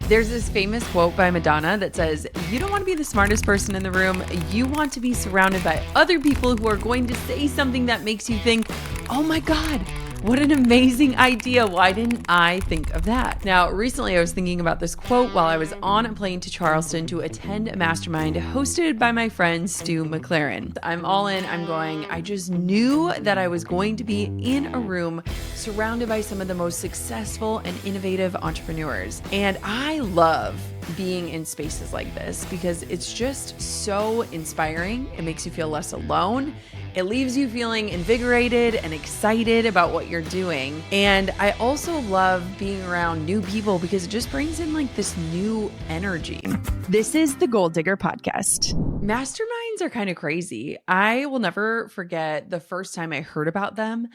There's this famous quote by Madonna that says, "You don't want to be the smartest person in the room. You want to be surrounded by other people who are going to say something that makes you think, oh my God, what an amazing idea. Why didn't I think of that?" Now, recently I was thinking about this quote while I was on a plane to Charleston to attend a mastermind hosted by my friend Stu McLaren. I'm all in. I'm going. I just knew that I was going to be in a room surrounded by some of the most successful and innovative entrepreneurs. And I love being in spaces like this because it's just so inspiring. It makes you feel less alone. It leaves you feeling invigorated and excited about what you're doing. And I also love being around new people because it just brings in like this new energy. This is the Goal Digger Podcast. Masterminds are kind of crazy. I will never forget the first time I heard about them.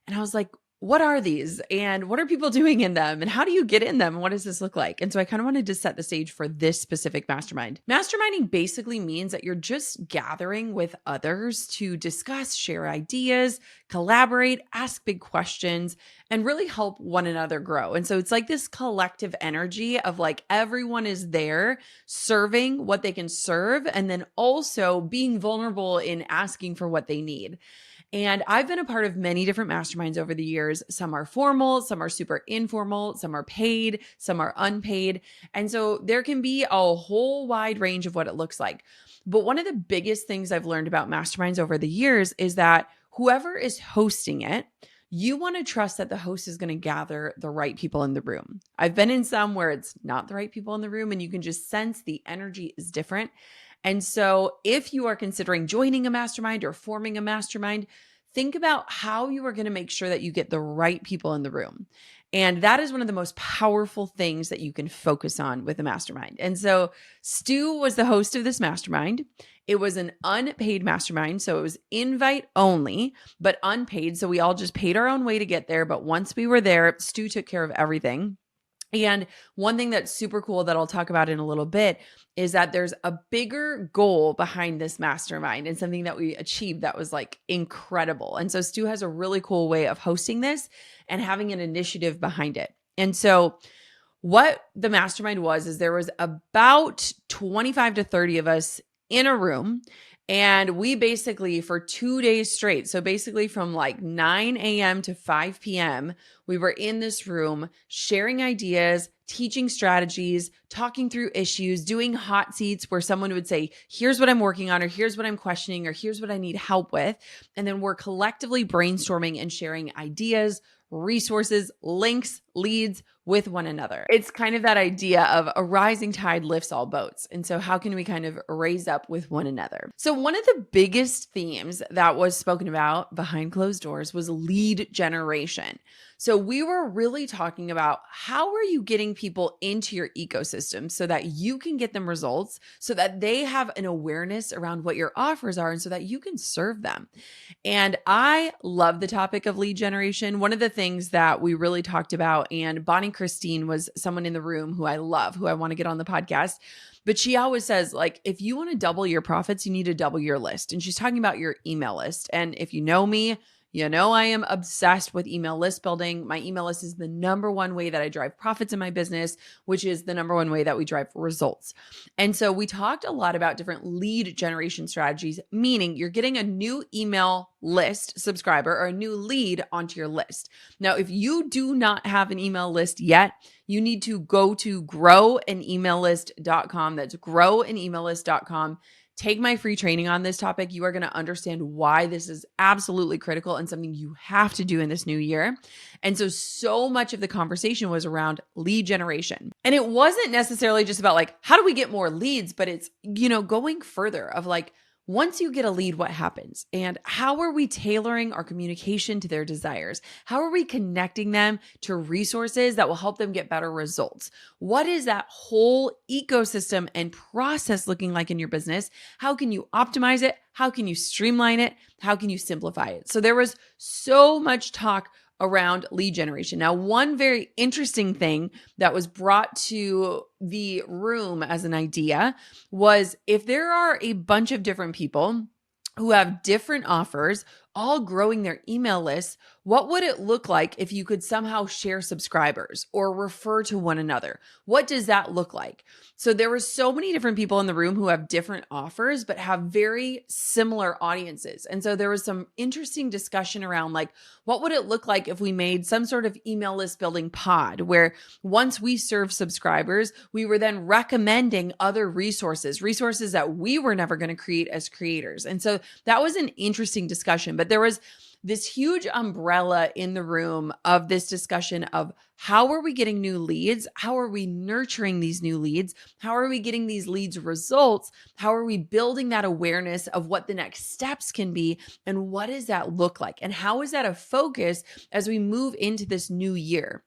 And I was like, what are these and what are people doing in them and how do you get in them and what does this look like? And so I kind of wanted to set the stage for this specific mastermind. Masterminding basically means that you're just gathering with others to discuss, share ideas, collaborate, ask big questions, and really help one another grow. And so it's like this collective energy of like everyone is there serving what they can serve and then also being vulnerable in asking for what they need. And I've been a part of many different masterminds over the years. Some are formal, some are super informal, some are paid, some are unpaid. And so there can be a whole wide range of what it looks like. But one of the biggest things I've learned about masterminds over the years is that whoever is hosting it, you want to trust that the host is going to gather the right people in the room. I've been in some where it's not the right people in the room and you can just sense the energy is different. And so if you are considering joining a mastermind or forming a mastermind, think about how you are going to make sure that you get the right people in the room. And that is one of the most powerful things that you can focus on with a mastermind. And so Stu was the host of this mastermind. It was an unpaid mastermind. So it was invite only, but unpaid. So we all just paid our own way to get there. But once we were there, Stu took care of everything. And one thing that's super cool that I'll talk about in a little bit is that there's a bigger goal behind this mastermind and something that we achieved that was like incredible. And so Stu has a really cool way of hosting this and having an initiative behind it. And so what the mastermind was is there was about 25 to 30 of us in a room. And we basically, for 2 days straight, so basically from like 9 a.m. to 5 p.m., we were in this room sharing ideas, teaching strategies, talking through issues, doing hot seats where someone would say, here's what I'm working on, or here's what I'm questioning, or here's what I need help with. And then we're collectively brainstorming and sharing ideas, resources, links, leads with one another. It's kind of that idea of a rising tide lifts all boats. And so how can we kind of raise up with one another? So one of the biggest themes that was spoken about behind closed doors was lead generation. So we were really talking about how are you getting people into your ecosystem so that you can get them results, so that they have an awareness around what your offers are and so that you can serve them. And I love the topic of lead generation. One of the things that we really talked about, and Bonnie Christine was someone in the room who I love, who I want to get on the podcast. But she always says, like, if you want to double your profits, you need to double your list. And she's talking about your email list. And if you know me, you know, I am obsessed with email list building. My email list is the number one way that I drive profits in my business, which is the number one way that we drive results. And so we talked a lot about different lead generation strategies, meaning you're getting a new email list subscriber or a new lead onto your list. Now, if you do not have an email list yet, you need to go to growanemaillist.com. That's growanemaillist.com. Take my free training on this topic. You are going to understand why this is absolutely critical and something you have to do in this new year. And so much of the conversation was around lead generation. And it wasn't necessarily just about like, how do we get more leads? But it's, you know, going further of like, once you get a lead, what happens? And how are we tailoring our communication to their desires? How are we connecting them to resources that will help them get better results? What is that whole ecosystem and process looking like in your business? How can you optimize it? How can you streamline it? How can you simplify it? So there was so much talk around lead generation. Now, one very interesting thing that was brought to the room as an idea was if there are a bunch of different people who have different offers, all growing their email lists, what would it look like if you could somehow share subscribers or refer to one another? What does that look like? So there were so many different people in the room who have different offers, but have very similar audiences. And so there was some interesting discussion around like, what would it look like if we made some sort of email list building pod where once we serve subscribers, we were then recommending other resources that we were never going to create as creators. And so that was an interesting discussion, but there was this huge umbrella in the room of this discussion of how are we getting new leads? How are we nurturing these new leads? How are we getting these leads results? How are we building that awareness of what the next steps can be? And what does that look like? And how is that a focus as we move into this new year?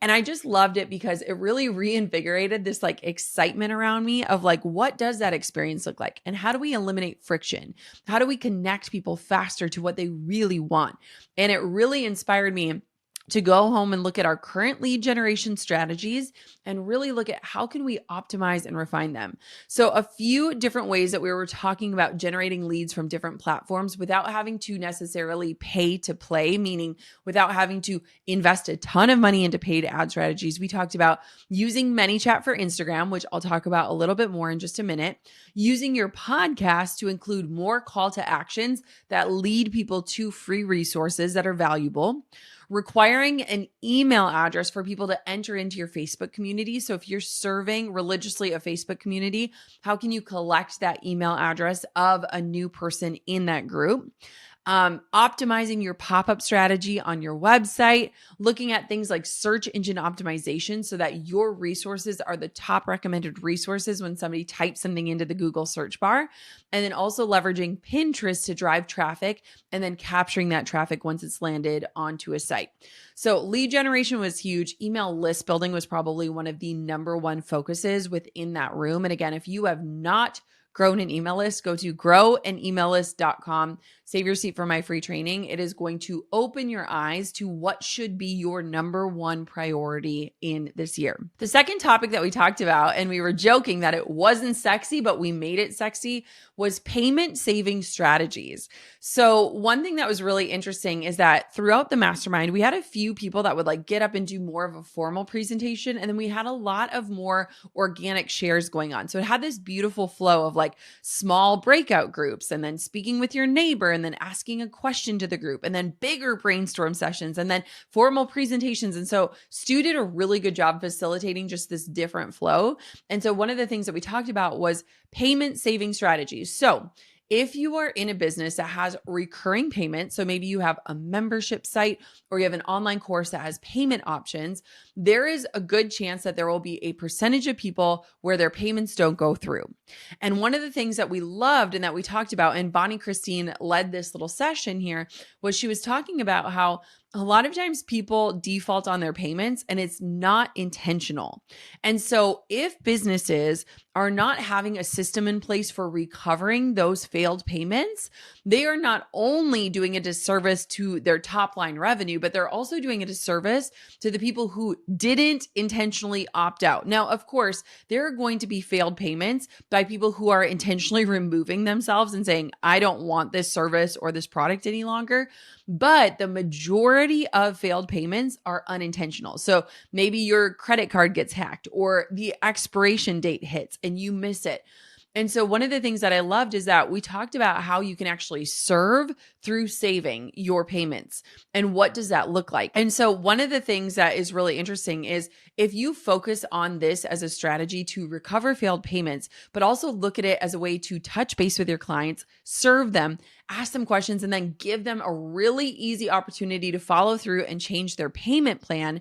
And I just loved it because it really reinvigorated this like excitement around me of like, what does that experience look like? And how do we eliminate friction? How do we connect people faster to what they really want? And it really inspired me to go home and look at our current lead generation strategies and really look at how can we optimize and refine them. So a few different ways that we were talking about generating leads from different platforms without having to necessarily pay to play, meaning without having to invest a ton of money into paid ad strategies. We talked about using ManyChat for Instagram, which I'll talk about a little bit more in just a minute, using your podcast to include more call to actions that lead people to free resources that are valuable, requiring an email address for people to enter into your Facebook community. So if you're serving religiously a Facebook community, how can you collect that email address of a new person in that group? Optimizing your pop-up strategy on your website, looking at things like search engine optimization so that your resources are the top recommended resources when somebody types something into the Google search bar, and then also leveraging Pinterest to drive traffic and then capturing that traffic once it's landed onto a site. So lead generation was huge. Email list building was probably one of the number one focuses within that room. And again, if you have not grown an email list, go to growanemaillist.com. Save your seat for my free training. It is going to open your eyes to what should be your number one priority in this year. The second topic that we talked about, and we were joking that it wasn't sexy, but we made it sexy, was payment saving strategies. So one thing that was really interesting is that throughout the mastermind, we had a few people that would like get up and do more of a formal presentation. And then we had a lot of more organic shares going on. So it had this beautiful flow of like small breakout groups and then speaking with your neighbor and then asking a question to the group and then bigger brainstorm sessions and then formal presentations. And so Stu did a really good job facilitating just this different flow. And so one of the things that we talked about was payment saving strategies. So if you are in a business that has recurring payments, so maybe you have a membership site or you have an online course that has payment options, there is a good chance that there will be a percentage of people where their payments don't go through. And one of the things that we loved and that we talked about, and Bonnie Christine led this little session here, was she was talking about how a lot of times people default on their payments and it's not intentional. And so if businesses are not having a system in place for recovering those failed payments, they are not only doing a disservice to their top line revenue, but they're also doing a disservice to the people who didn't intentionally opt out. Now, of course, there are going to be failed payments by people who are intentionally removing themselves and saying, I don't want this service or this product any longer. But the majority of failed payments are unintentional. So maybe your credit card gets hacked or the expiration date hits and you miss it. And so one of the things that I loved is that we talked about how you can actually serve through saving your payments. And what does that look like? And so one of the things that is really interesting is if you focus on this as a strategy to recover failed payments, but also look at it as a way to touch base with your clients, serve them, ask them questions, and then give them a really easy opportunity to follow through and change their payment plan,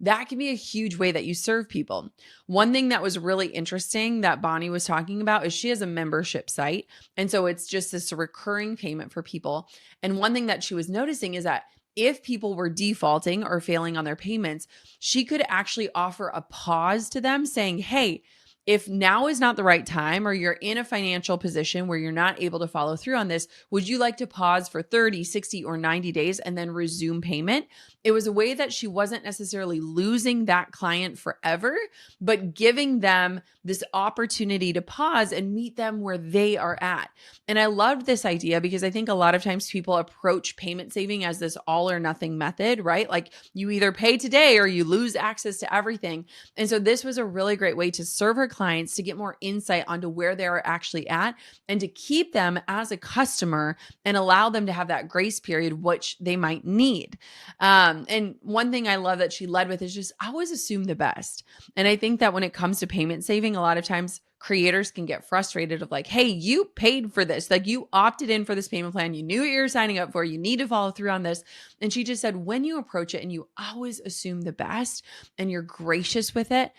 that can be a huge way that you serve people. One thing that was really interesting that Bonnie was talking about is she has a membership site. And so it's just this recurring payment for people. And one thing that she was noticing is that if people were defaulting or failing on their payments, she could actually offer a pause to them saying, hey, if now is not the right time or you're in a financial position where you're not able to follow through on this, would you like to pause for 30, 60, or 90 days and then resume payment? It was a way that she wasn't necessarily losing that client forever, but giving them this opportunity to pause and meet them where they are at. And I loved this idea because I think a lot of times people approach payment saving as this all or nothing method, right? Like you either pay today or you lose access to everything. And so this was a really great way to serve her clients, to get more insight onto where they're actually at, and to keep them as a customer and allow them to have that grace period, which they might need. And one thing I love that she led with is just always assume the best. And I think that when it comes to payment saving, a lot of times creators can get frustrated of like, hey, you paid for this. Like you opted in for this payment plan. You knew what you were signing up for. You need to follow through on this. And she just said, when you approach it and you always assume the best and you're gracious with it,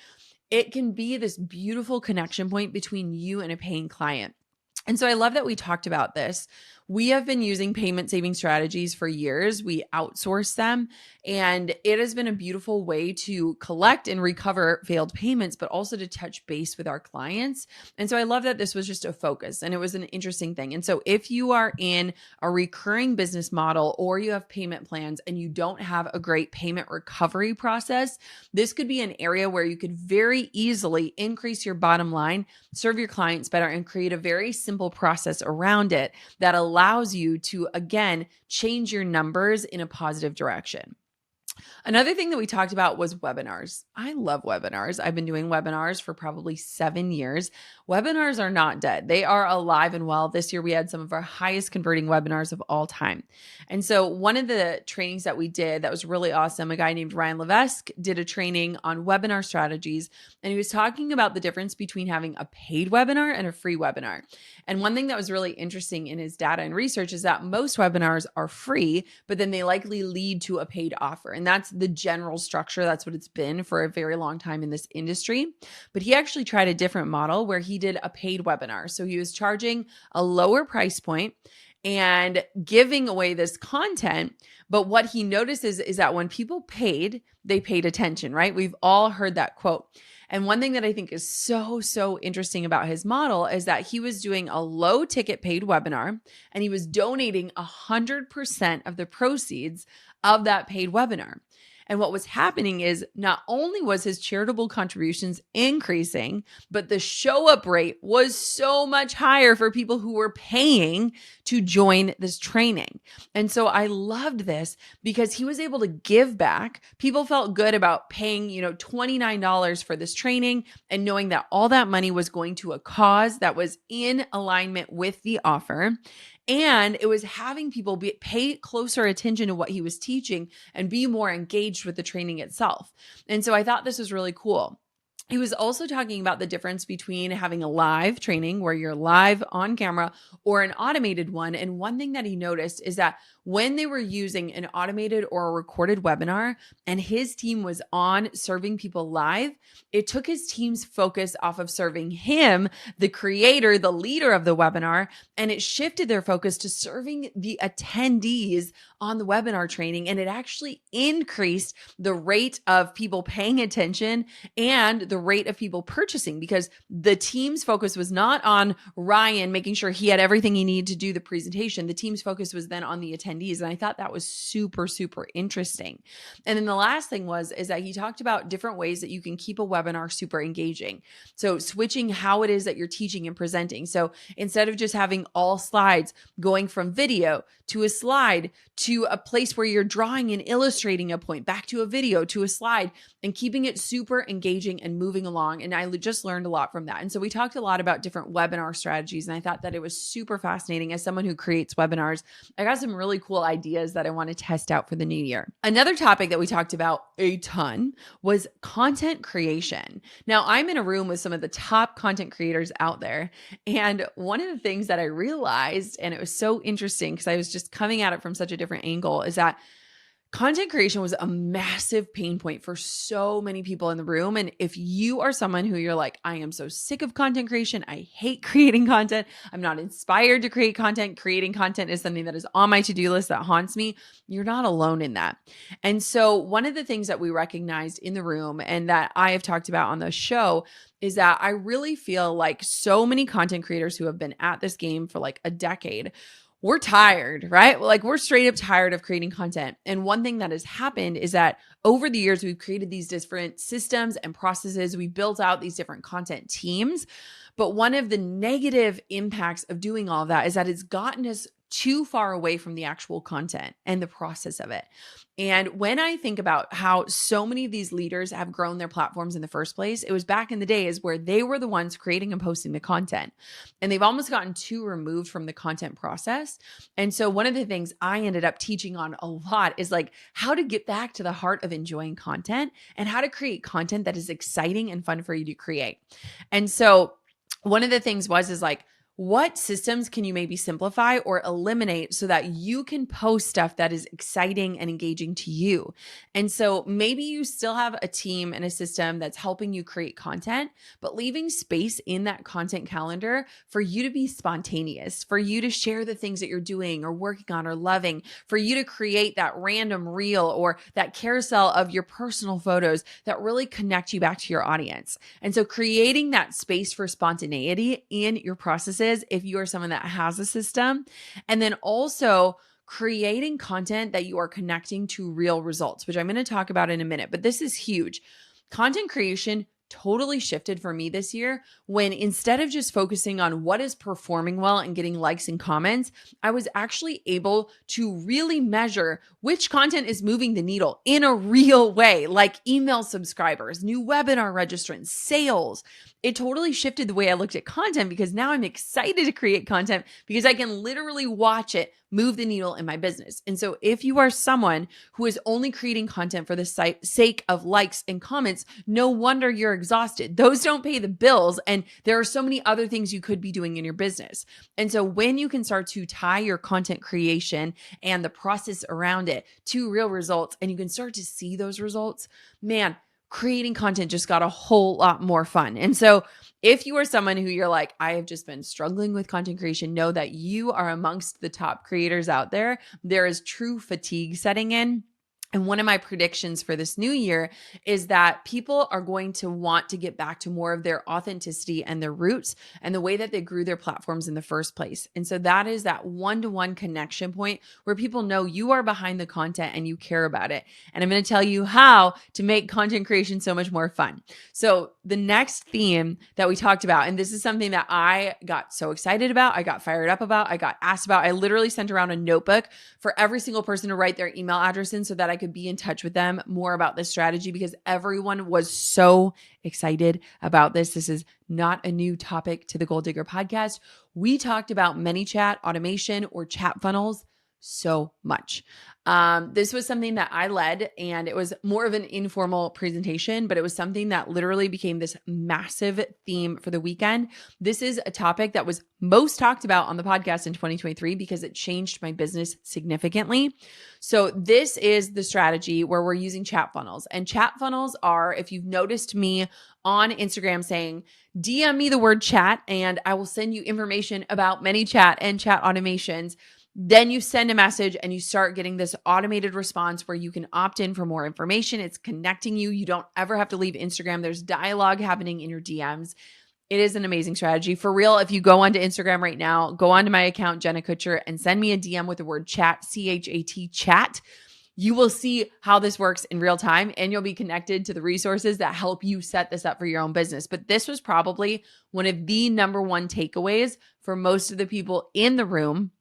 it can be this beautiful connection point between you and a paying client. And so I love that we talked about this. We have been using payment saving strategies for years. We outsource them, and it has been a beautiful way to collect and recover failed payments, but also to touch base with our clients. And so I love that this was just a focus and it was an interesting thing. And so if you are in a recurring business model or you have payment plans and you don't have a great payment recovery process, this could be an area where you could very easily increase your bottom line, serve your clients better, and create a very simple process around it that allows you to, again, change your numbers in a positive direction. Another thing that we talked about was webinars. I love webinars. I've been doing webinars for probably 7 years. Webinars are not dead. They are alive and well. This year we had some of our highest converting webinars of all time. And so one of the trainings that we did that was really awesome, a guy named Ryan Levesque did a training on webinar strategies. And he was talking about the difference between having a paid webinar and a free webinar. And one thing that was really interesting in his data and research is that most webinars are free, but then they likely lead to a paid offer. And that's the general structure. That's what it's been for a very long time in this industry. But he actually tried a different model where he did a paid webinar. So he was charging a lower price point and giving away this content. But what he notices is that when people paid, they paid attention, right? We've all heard that quote. And one thing that I think is so interesting about his model is that he was doing a low ticket paid webinar and he was donating 100% of the proceeds of that paid webinar. And what was happening is not only was his charitable contributions increasing, but the show up rate was so much higher for people who were paying to join this training. And so I loved this because he was able to give back. People felt good about paying, $29 for this training and knowing that all that money was going to a cause that was in alignment with the offer. And it was having people pay closer attention to what he was teaching and be more engaged with the training itself. And so I thought this was really cool. He was also talking about the difference between having a live training where you're live on camera or an automated one. And one thing that he noticed is that when they were using an automated or a recorded webinar and his team was on serving people live, it took his team's focus off of serving him, the creator, the leader of the webinar, and it shifted their focus to serving the attendees on the webinar training. And it actually increased the rate of people paying attention and the rate of people purchasing because the team's focus was not on Ryan making sure he had everything he needed to do the presentation. The team's focus was then on the attendees. And I thought that was super interesting. And then the last thing is that he talked about different ways that you can keep a webinar super engaging. So switching how it is that you're teaching and presenting. So instead of just having all slides, going from video to a slide to a place where you're drawing and illustrating a point, back to a video to a slide, and keeping it super engaging and moving along. And I just learned a lot from that. And so we talked a lot about different webinar strategies. And I thought that it was super fascinating. As someone who creates webinars, I got some really cool ideas that I want to test out for the new year. Another topic that we talked about a ton was content creation. Now, I'm in a room with some of the top content creators out there. And one of the things that I realized, and it was so interesting because I was just coming at it from such a different angle, is that content creation was a massive pain point for so many people in the room. And if you are someone who you're like, I am so sick of content creation, I hate creating content, I'm not inspired to create content, creating content is something that is on my to-do list that haunts me, you're not alone in that. And so one of the things that we recognized in the room and that I have talked about on the show is that I really feel like so many content creators who have been at this game for like a decade, we're tired, right? Like we're straight up tired of creating content. And one thing that has happened is that over the years, we've created these different systems and processes. We built out these different content teams. But one of the negative impacts of doing all of that is that it's gotten us too far away from the actual content and the process of it. And when I think about how so many of these leaders have grown their platforms in the first place, it was back in the days where they were the ones creating and posting the content. And they've almost gotten too removed from the content process. And so one of the things I ended up teaching on a lot is like how to get back to the heart of enjoying content and how to create content that is exciting and fun for you to create. And so one of the things is like, what systems can you maybe simplify or eliminate so that you can post stuff that is exciting and engaging to you? And so maybe you still have a team and a system that's helping you create content, but leaving space in that content calendar for you to be spontaneous, for you to share the things that you're doing or working on or loving, for you to create that random reel or that carousel of your personal photos that really connect you back to your audience. And so creating that space for spontaneity in your processes if you are someone that has a system, and then also creating content that you are connecting to real results, which I'm going to talk about in a minute, but this is huge. Content creation totally shifted for me this year when instead of just focusing on what is performing well and getting likes and comments, I was actually able to really measure which content is moving the needle in a real way, like email subscribers, new webinar registrants, sales. It totally shifted the way I looked at content because now I'm excited to create content because I can literally watch it move the needle in my business. And so if you are someone who is only creating content for the sake of likes and comments, no wonder you're exhausted. Those don't pay the bills. And there are so many other things you could be doing in your business. And so when you can start to tie your content creation and the process around it to real results, and you can start to see those results, man, creating content just got a whole lot more fun. And so if you are someone who you're like, I have just been struggling with content creation, know that you are amongst the top creators out there. There is true fatigue setting in. And one of my predictions for this new year is that people are going to want to get back to more of their authenticity and their roots and the way that they grew their platforms in the first place. And so that is that one-to-one connection point where people know you are behind the content and you care about it. And I'm going to tell you how to make content creation so much more fun. So the next theme that we talked about, and this is something that I got so excited about, I got fired up about, I got asked about, I literally sent around a notebook for every single person to write their email address in so that I could be in touch with them more about this strategy because everyone was so excited about this. This is not a new topic to the Goal Digger podcast. We talked about ManyChat automation or chat funnels so much. This was something that I led, and it was more of an informal presentation, but it was something that literally became this massive theme for the weekend. This is a topic that was most talked about on the podcast in 2023 because it changed my business significantly. So this is the strategy where we're using chat funnels, and chat funnels are, if you've noticed me on Instagram saying, DM me the word chat and I will send you information about ManyChat and chat automations. Then you send a message and you start getting this automated response where you can opt in for more information. It's connecting you. You don't ever have to leave Instagram. There's dialogue happening in your DMs. It is an amazing strategy. For real, if you go onto Instagram right now, go onto my account, Jenna Kutcher, and send me a DM with the word chat, C-H-A-T, chat. You will see how this works in real time, and you'll be connected to the resources that help you set this up for your own business. But this was probably one of the number one takeaways for most of the people in the room.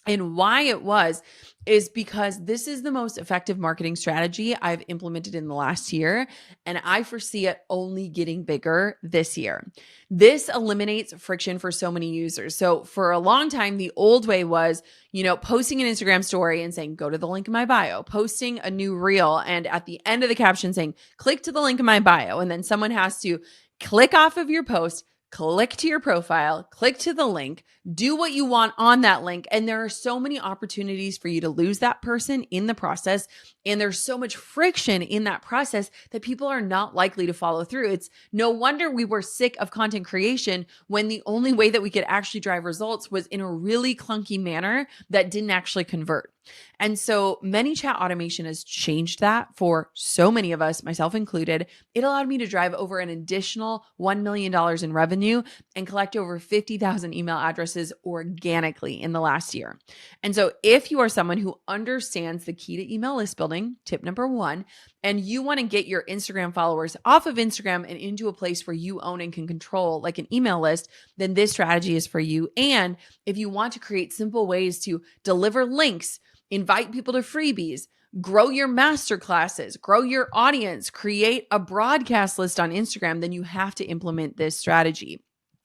And why it was is because this is the most effective marketing strategy I've implemented in the last year, and I foresee it only getting bigger this year. This eliminates friction for so many users. So for a long time, the old way was, posting an Instagram story and saying, go to the link in my bio, posting a new reel, and at the end of the caption saying, click to the link in my bio. And then someone has to click off of your post, click to your profile, click to the link, do what you want on that link. And there are so many opportunities for you to lose that person in the process. And there's so much friction in that process that people are not likely to follow through. It's no wonder we were sick of content creation when the only way that we could actually drive results was in a really clunky manner that didn't actually convert. And so ManyChat automation has changed that for so many of us, myself included. It allowed me to drive over an additional $1 million in revenue revenue and collect over 50,000 email addresses organically in the last year. And so if you are someone who understands the key to email list building, tip number 1, and you want to get your Instagram followers off of Instagram and into a place where you own and can control like an email list, then this strategy is for you. And if you want to create simple ways to deliver links, invite people to freebies, grow your master classes, grow your audience, create a broadcast list on Instagram, then you have to implement this strategy.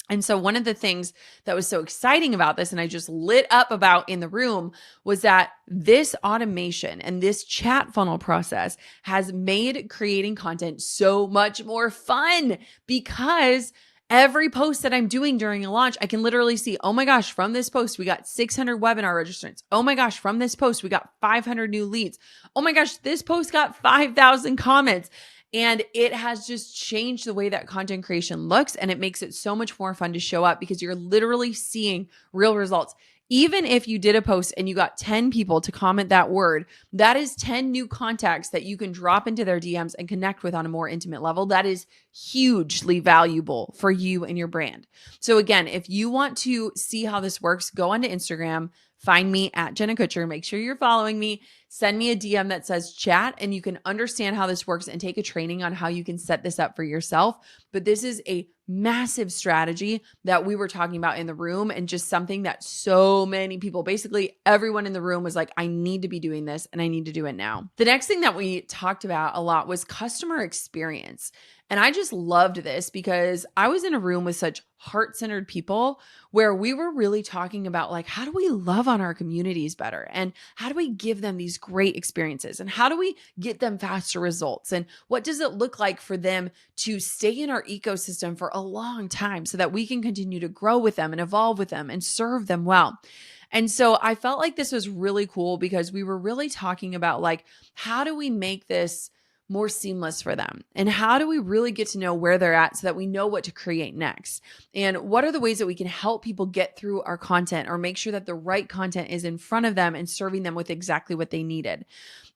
And so one of the things that was so exciting about this, and I just lit up about in the room, was that this automation and this chat funnel process has made creating content so much more fun, because every post that I'm doing during a launch, I can literally see, oh my gosh, from this post, we got 600 webinar registrants. Oh my gosh, from this post, we got 500 new leads. Oh my gosh, this post got 5,000 comments. And it has just changed the way that content creation looks. And it makes it so much more fun to show up because you're literally seeing real results. Even if you did a post and you got 10 people to comment that word, that is 10 new contacts that you can drop into their DMs and connect with on a more intimate level. That is hugely valuable for you and your brand. So again, if you want to see how this works, go onto Instagram, find me at Jenna Kutcher. Make sure you're following me. Send me a DM that says chat, and you can understand how this works and take a training on how you can set this up for yourself. But this is a massive strategy that we were talking about in the room, and just something that so many people, basically everyone in the room, was like, I need to be doing this and I need to do it now. The next thing that we talked about a lot was customer experience. And I just loved this because I was in a room with such heart-centered people where we were really talking about like, how do we love on our communities better? And how do we give them these great experiences? And how do we get them faster results? And what does it look like for them to stay in our ecosystem for a long time so that we can continue to grow with them and evolve with them and serve them well? And so I felt like this was really cool because we were really talking about like, how do we make this more seamless for them? And how do we really get to know where they're at so that we know what to create next? And what are the ways that we can help people get through our content or make sure that the right content is in front of them and serving them with exactly what they needed?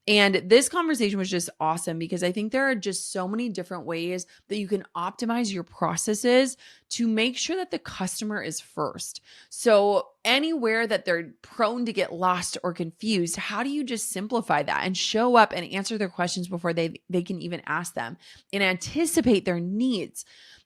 And this conversation was just awesome because I think there are just so many different ways that you can optimize your processes to make sure that the customer is first. So anywhere that they're prone to get lost or confused, how do you just simplify that and show up and answer their questions before they can even ask them and anticipate their needs?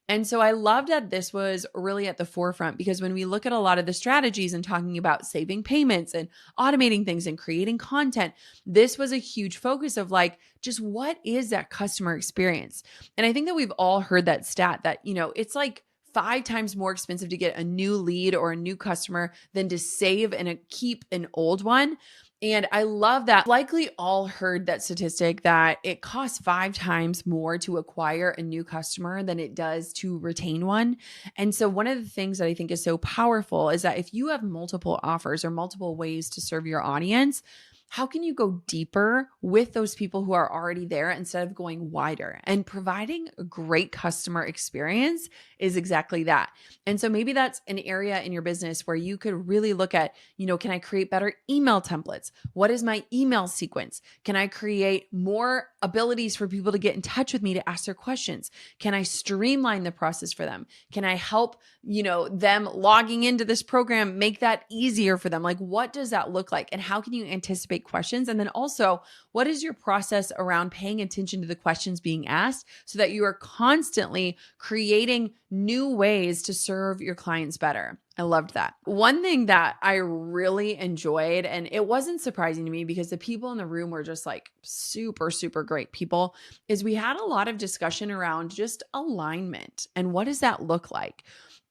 And so I loved that this was really at the forefront because when we look at a lot of the strategies and talking about saving payments and automating things and creating content, this was a huge focus of like, just what is that customer experience? And I think that we've all heard that stat that, it's like 5 times more expensive to get a new lead or a new customer than to save and keep an old one. And I love that. Likely all heard that statistic that it costs 5 times more to acquire a new customer than it does to retain one. And so one of the things that I think is so powerful is that if you have multiple offers or multiple ways to serve your audience, how can you go deeper with those people who are already there instead of going wider? And providing a great customer experience is exactly that. And so maybe that's an area in your business where you could really look at, can I create better email templates? What is my email sequence? Can I create more abilities for people to get in touch with me to ask their questions? Can I streamline the process for them? Can I help, them logging into this program, make that easier for them? Like, what does that look like? And how can you anticipate questions? And then also, what is your process around paying attention to the questions being asked so that you are constantly creating new ways to serve your clients better? I loved that. One thing that I really enjoyed, and it wasn't surprising to me because the people in the room were just like super, super great people, is we had a lot of discussion around just alignment and what does that look like?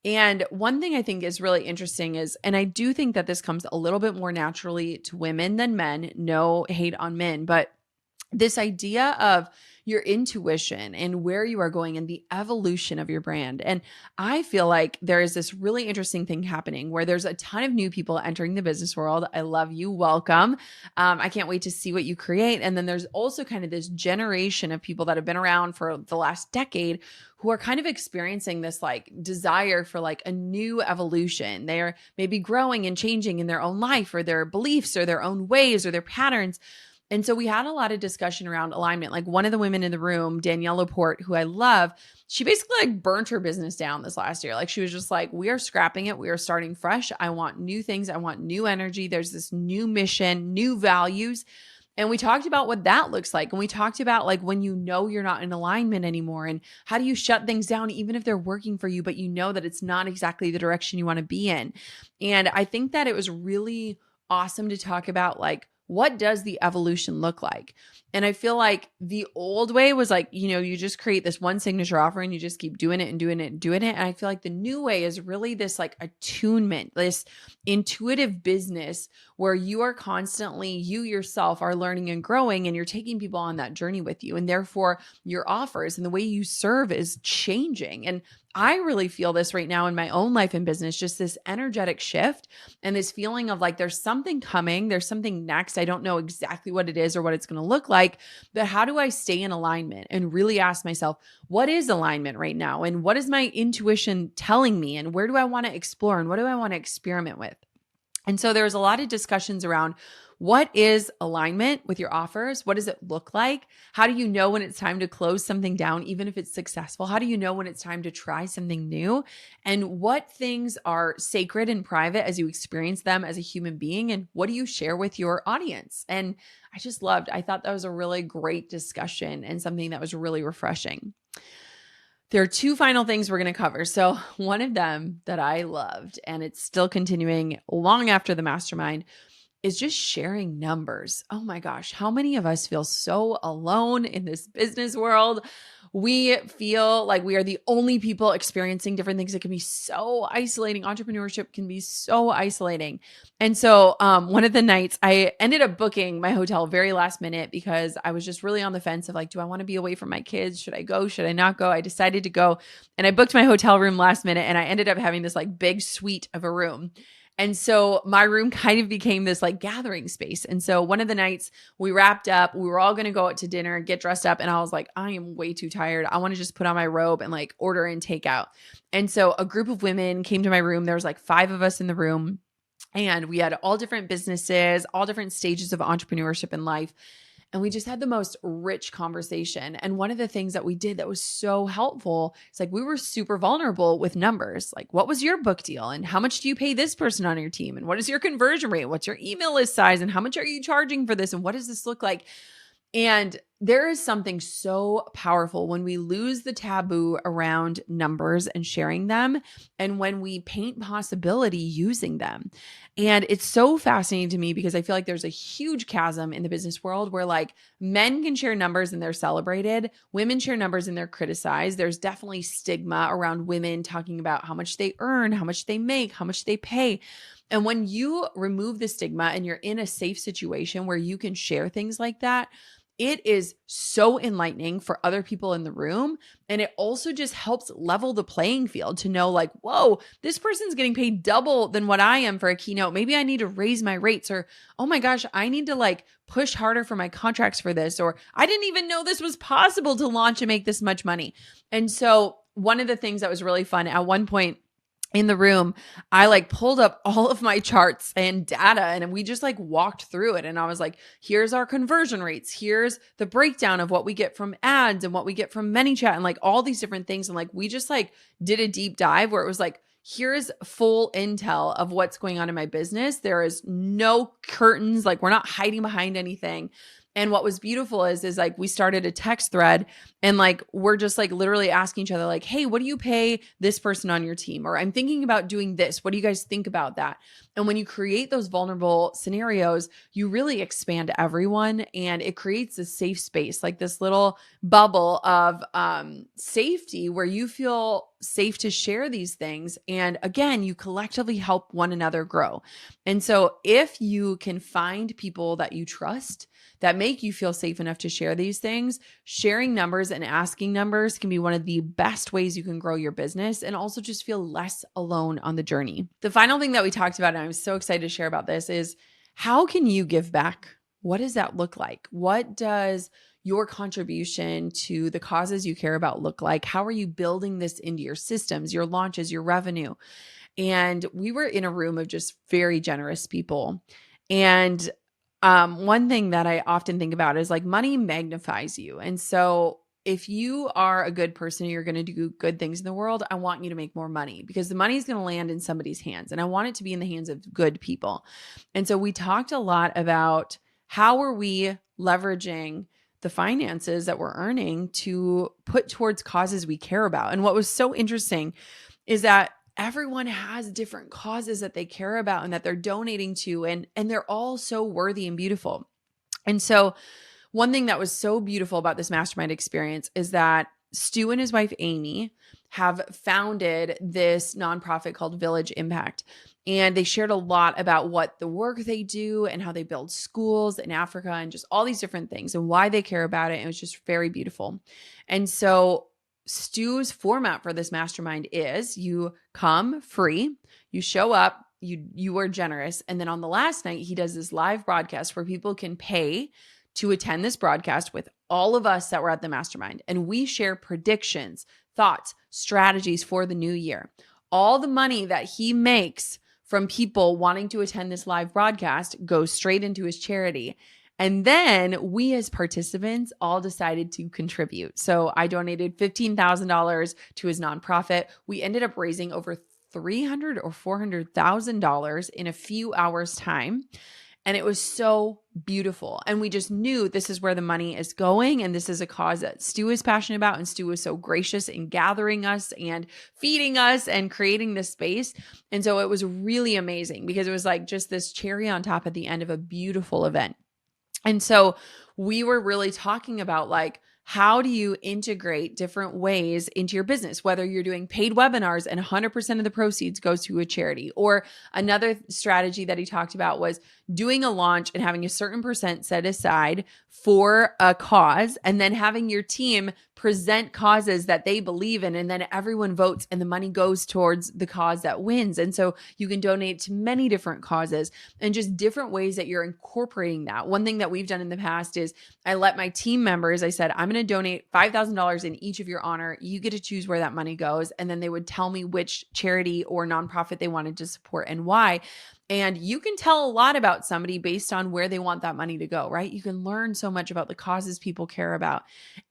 And one thing I think is really interesting is, and I do think that this comes a little bit more naturally to women than men, no hate on men, but this idea of your intuition and where you are going and the evolution of your brand. And I feel like there is this really interesting thing happening where there's a ton of new people entering the business world. I love you. Welcome. I can't wait to see what you create. And then there's also kind of this generation of people that have been around for the last decade who are kind of experiencing this like desire for like a new evolution. They're maybe growing and changing in their own life or their beliefs or their own ways or their patterns. And so we had a lot of discussion around alignment. Like one of the women in the room, Danielle Laporte, who I love, she basically like burnt her business down this last year. Like she was just like, we are scrapping it. We are starting fresh. I want new things. I want new energy. There's this new mission, new values. And we talked about what that looks like. And we talked about like when you know you're not in alignment anymore and how do you shut things down, even if they're working for you, but you know that it's not exactly the direction you want to be in. And I think that it was really awesome to talk about like, what does the evolution look like? And I feel like the old way was like, you just create this one signature offer and you just keep doing it and doing it and doing it. And I feel like the new way is really this like attunement, this intuitive business where you are constantly, you yourself are learning and growing and you're taking people on that journey with you. And therefore your offers and the way you serve is changing. And I really feel this right now in my own life and business, just this energetic shift and this feeling of like, there's something coming, there's something next. I don't know exactly what it is or what it's going to look like, but how do I stay in alignment and really ask myself, what is alignment right now? And what is my intuition telling me? And where do I want to explore? And what do I want to experiment with? And so there was a lot of discussions around what is alignment with your offers? What does it look like? How do you know when it's time to close something down, even if it's successful? How do you know when it's time to try something new? And what things are sacred and private as you experience them as a human being? And what do you share with your audience? And I thought that was a really great discussion and something that was really refreshing. There are two final things we're going to cover. So one of them that I loved, and it's still continuing long after the mastermind, is just sharing numbers. Oh my gosh, how many of us feel so alone in this business world? We feel like we are the only people experiencing different things. It can be so isolating. Entrepreneurship can be so isolating. And so one of the nights I ended up booking my hotel very last minute because I was just really on the fence of like, do I want to be away from my kids? Should I go? Should I not go? I decided to go and I booked my hotel room last minute and I ended up having this like big suite of a room. And so my room kind of became this like gathering space. And so one of the nights we wrapped up, we were all going to go out to dinner, get dressed up. And I was like, I am way too tired. I want to just put on my robe and like order in takeout. And so a group of women came to my room. There was like 5 of us in the room and we had all different businesses, all different stages of entrepreneurship in life. And we just had the most rich conversation. And one of the things that we did that was so helpful is like we were super vulnerable with numbers. Like, what was your book deal? And how much do you pay this person on your team? And what is your conversion rate? What's your email list size? And how much are you charging for this? And what does this look like? And there is something so powerful when we lose the taboo around numbers and sharing them, and when we paint possibility using them. And it's so fascinating to me because I feel like there's a huge chasm in the business world where like men can share numbers and they're celebrated, women share numbers and they're criticized. There's definitely stigma around women talking about how much they earn, how much they make, how much they pay. And when you remove the stigma and you're in a safe situation where you can share things like that, it is so enlightening for other people in the room. And it also just helps level the playing field to know like, whoa, this person's getting paid double than what I am for a keynote. Maybe I need to raise my rates, or, oh my gosh, I need to like push harder for my contracts for this, or I didn't even know this was possible to launch and make this much money. And so one of the things that was really fun at one point in the room, I like pulled up all of my charts and data and we just like walked through it. And I was like, here's our conversion rates. Here's the breakdown of what we get from ads and what we get from ManyChat and like all these different things. And like, we just like did a deep dive where it was like, here's full intel of what's going on in my business. There is no curtains. Like we're not hiding behind anything. And what was beautiful is like we started a text thread and like we're just like literally asking each other like, hey, what do you pay this person on your team? Or I'm thinking about doing this. What do you guys think about that? And when you create those vulnerable scenarios, you really expand everyone and it creates a safe space, like this little bubble of safety where you feel safe to share these things. And again, you collectively help one another grow. And so if you can find people that you trust, that make you feel safe enough to share these things, sharing numbers and asking numbers can be one of the best ways you can grow your business and also just feel less alone on the journey. The final thing that we talked about, and I'm so excited to share about this, is how can you give back? What does that look like? What does your contribution to the causes you care about look like? How are you building this into your systems, your launches, your revenue? And we were in a room of just very generous people. And one thing that I often think about is like money magnifies you. And so if you are a good person and you're going to do good things in the world, I want you to make more money because the money is going to land in somebody's hands. And I want it to be in the hands of good people. And so we talked a lot about how are we leveraging the finances that we're earning to put towards causes we care about. And what was so interesting is that everyone has different causes that they care about and that they're donating to, and they're all so worthy and beautiful. And so one thing that was so beautiful about this mastermind experience is that Stu and his wife Amy have founded this nonprofit called Village Impact. And they shared a lot about what the work they do and how they build schools in Africa and just all these different things and why they care about it. It was just very beautiful. And so Stu's format for this mastermind is you come free, you show up, you are generous. And then on the last night, he does this live broadcast where people can pay to attend this broadcast with all of us that were at the mastermind. And we share predictions, thoughts, strategies for the new year. All the money that he makes from people wanting to attend this live broadcast goes straight into his charity. And then we as participants all decided to contribute. So I donated $15,000 to his nonprofit. We ended up raising over $300,000 or $400,000 in a few hours' time. And it was so beautiful. And we just knew this is where the money is going. And this is a cause that Stu is passionate about. And Stu was so gracious in gathering us and feeding us and creating this space. And so it was really amazing because it was like just this cherry on top at the end of a beautiful event. And so we were really talking about like, how do you integrate different ways into your business, whether you're doing paid webinars and 100% of the proceeds goes to a charity, or another strategy that he talked about was doing a launch and having a certain percent set aside for a cause and then having your team present causes that they believe in, and then everyone votes and the money goes towards the cause that wins. And so you can donate to many different causes and just different ways that you're incorporating that. One thing that we've done in the past is I let my team members, I said, I'm going to donate $5,000 in each of your honor. You get to choose where that money goes. And then they would tell me which charity or nonprofit they wanted to support and why. And you can tell a lot about somebody based on where they want that money to go, right? You can learn so much about the causes people care about.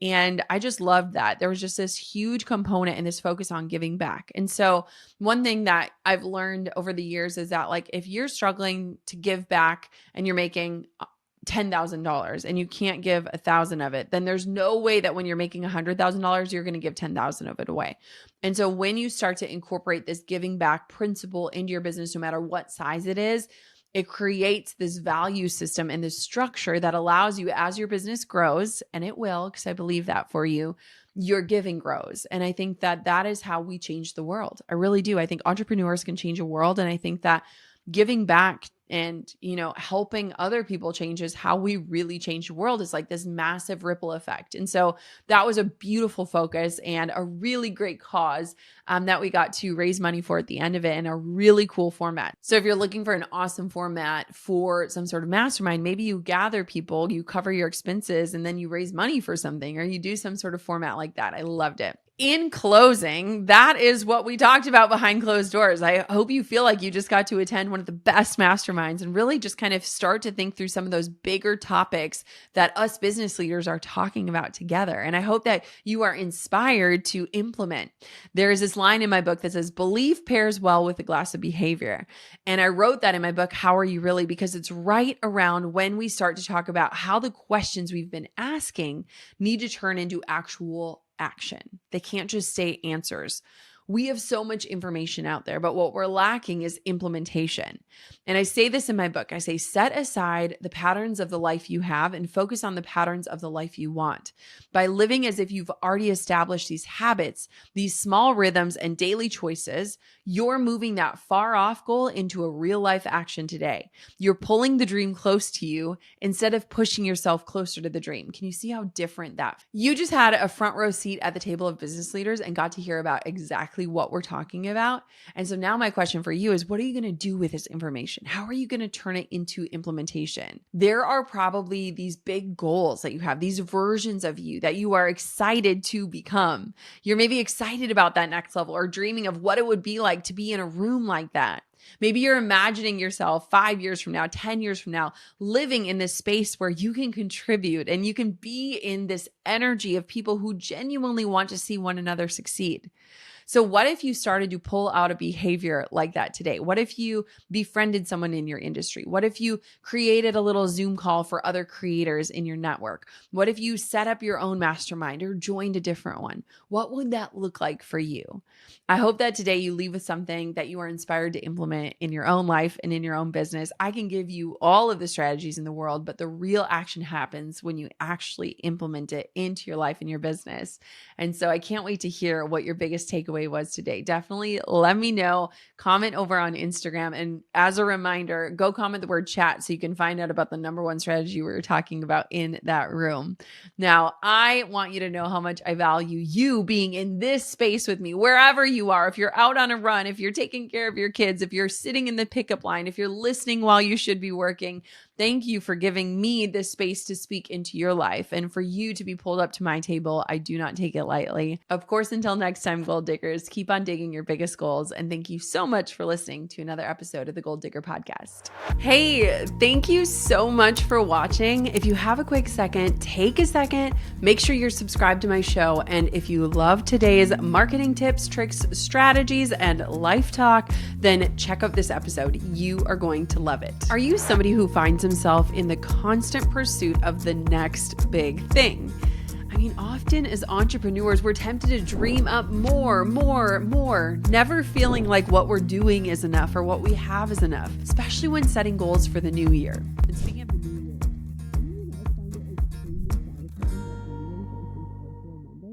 And I just loved that. There was just this huge component and this focus on giving back. And so one thing that I've learned over the years is that like, if you're struggling to give back and you're making $10,000 and you can't give 1,000 of it, then there's no way that when you're making $100,000, you're going to give 10,000 of it away. And so when you start to incorporate this giving back principle into your business, no matter what size it is, it creates this value system and this structure that allows you, as your business grows, and it will, because I believe that for you, your giving grows. And I think that that is how we change the world. I really do. I think entrepreneurs can change a world. And I think that giving back and, helping other people changes how we really change the world. Is like this massive ripple effect. And so that was a beautiful focus and a really great cause that we got to raise money for at the end of it in a really cool format. So if you're looking for an awesome format for some sort of mastermind, maybe you gather people, you cover your expenses, and then you raise money for something, or you do some sort of format like that. I loved it. In closing, that is what we talked about behind closed doors. I hope you feel like you just got to attend one of the best masterminds and really just kind of start to think through some of those bigger topics that us business leaders are talking about together. And I hope that you are inspired to implement. There is this line in my book that says, belief pairs well with a glass of behavior. And I wrote that in my book, How Are You Really? Because it's right around when we start to talk about how the questions we've been asking need to turn into actual action. They can't just stay answers. We have so much information out there, but what we're lacking is implementation. And I say this in my book. I say, set aside the patterns of the life you have and focus on the patterns of the life you want. By living as if you've already established these habits, these small rhythms and daily choices, you're moving that far off goal into a real life action today. You're pulling the dream close to you instead of pushing yourself closer to the dream. Can you see how different that? You just had a front row seat at the table of business leaders and got to hear about exactly what we're talking about. And so now my question for you is, what are you going to do with this information? How are you going to turn it into implementation? There are probably these big goals that you have, these versions of you that you are excited to become. You're maybe excited about that next level or dreaming of what it would be like like to be in a room like that. Maybe you're imagining yourself 5 years from now, 10 years from now, living in this space where you can contribute and you can be in this energy of people who genuinely want to see one another succeed. So what if you started to pull out a behavior like that today? What if you befriended someone in your industry? What if you created a little Zoom call for other creators in your network? What if you set up your own mastermind or joined a different one? What would that look like for you? I hope that today you leave with something that you are inspired to implement in your own life and in your own business. I can give you all of the strategies in the world, but the real action happens when you actually implement it into your life and your business. And so I can't wait to hear what your biggest takeaway was today. Definitely let me know. Comment over on Instagram. And as a reminder, go comment the word chat so you can find out about the number one strategy we were talking about in that room. Now, I want you to know how much I value you being in this space with me, wherever you are. If you're out on a run, if you're taking care of your kids, if you're sitting in the pickup line, if you're listening while you should be working, thank you for giving me this space to speak into your life and for you to be pulled up to my table. I do not take it lightly. Of course, until next time, goal diggers, keep on digging your biggest goals. And thank you so much for listening to another episode of the Goal Digger Podcast. Hey, thank you so much for watching. If you have a quick second, take a second, make sure you're subscribed to my show. And if you love today's marketing tips, tricks, strategies, and life talk, then check out this episode. You are going to love it. Are you somebody who finds himself in the constant pursuit of the next big thing? I mean, often as entrepreneurs, we're tempted to dream up more, never feeling like what we're doing is enough or what we have is enough, especially when setting goals for the new year. And speaking